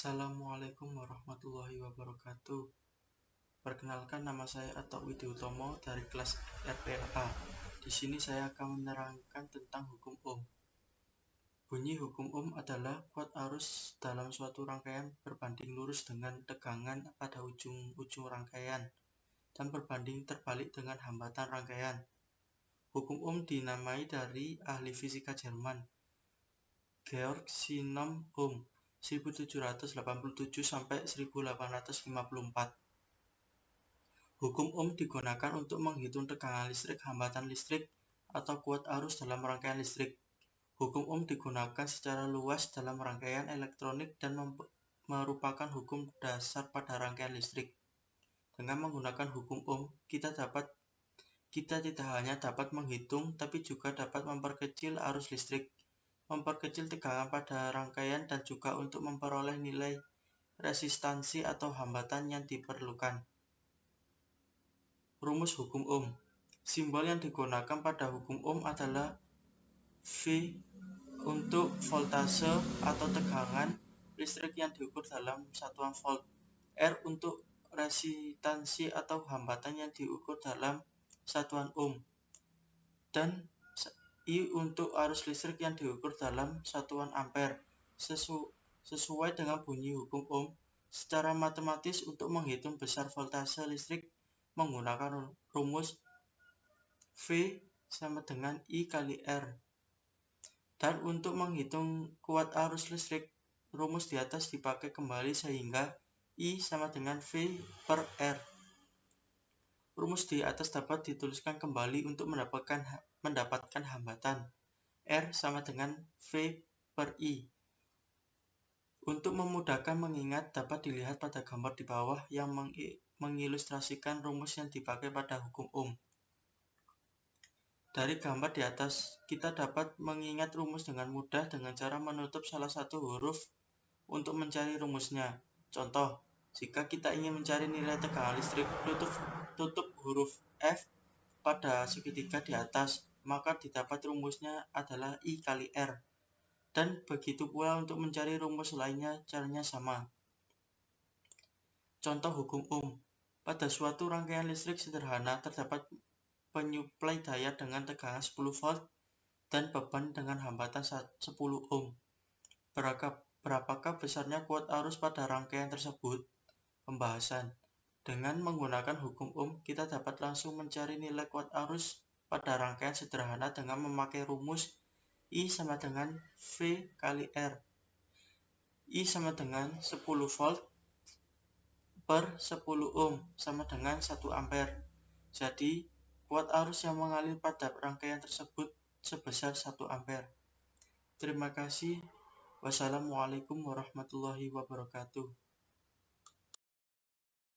Assalamualaikum warahmatullahi wabarakatuh. Perkenalkan, nama saya Atta Widiutomo dari kelas RPLA. Di sini saya akan menerangkan tentang hukum Ohm. Bunyi hukum Ohm adalah kuat arus dalam suatu rangkaian berbanding lurus dengan tegangan pada ujung-ujung rangkaian dan berbanding terbalik dengan hambatan rangkaian. Hukum Ohm dinamai dari ahli fisika Jerman, Georg Sinom Ohm, 1787–1854. Hukum Ohm digunakan untuk menghitung tegangan listrik, hambatan listrik, atau kuat arus dalam rangkaian listrik. Hukum Ohm digunakan secara luas dalam rangkaian elektronik dan merupakan hukum dasar pada rangkaian listrik. Dengan menggunakan hukum Ohm, kita tidak hanya dapat menghitung, tapi juga dapat memperkecil arus listrik, memperkecil tegangan pada rangkaian, dan juga untuk memperoleh nilai resistansi atau hambatan yang diperlukan. Rumus hukum Ohm. Simbol yang digunakan pada hukum Ohm adalah V untuk voltase atau tegangan listrik yang diukur dalam satuan volt, R untuk resistansi atau hambatan yang diukur dalam satuan ohm, dan I untuk arus listrik yang diukur dalam satuan ampere. Sesuai dengan bunyi hukum Ohm, secara matematis untuk menghitung besar voltase listrik menggunakan rumus V sama dengan I kali R. Dan untuk menghitung kuat arus listrik, rumus di atas dipakai kembali sehingga I sama dengan V per R. Rumus di atas dapat dituliskan kembali untuk mendapatkan hambatan. R sama dengan V per I. Untuk memudahkan mengingat, dapat dilihat pada gambar di bawah yang mengilustrasikan rumus yang dipakai pada hukum Ohm. Dari gambar di atas, kita dapat mengingat rumus dengan mudah dengan cara menutup salah satu huruf untuk mencari rumusnya. Contoh, jika kita ingin mencari nilai tegangan listrik, tutup huruf F pada segitiga di atas, maka didapat rumusnya adalah I kali R. Dan begitu pula untuk mencari rumus lainnya, caranya sama. Contoh hukum Ohm. Pada suatu rangkaian listrik sederhana terdapat penyuplai daya dengan tegangan 10 volt dan beban dengan hambatan 10 ohm. Berapakah besarnya kuat arus pada rangkaian tersebut? Pembahasan. Dengan menggunakan hukum Ohm, kita dapat langsung mencari nilai kuat arus pada rangkaian sederhana dengan memakai rumus I sama dengan V kali R. I sama dengan 10 volt per 10 ohm sama dengan 1 ampere. Jadi, kuat arus yang mengalir pada rangkaian tersebut sebesar 1 ampere. Terima kasih. Wassalamualaikum warahmatullahi wabarakatuh.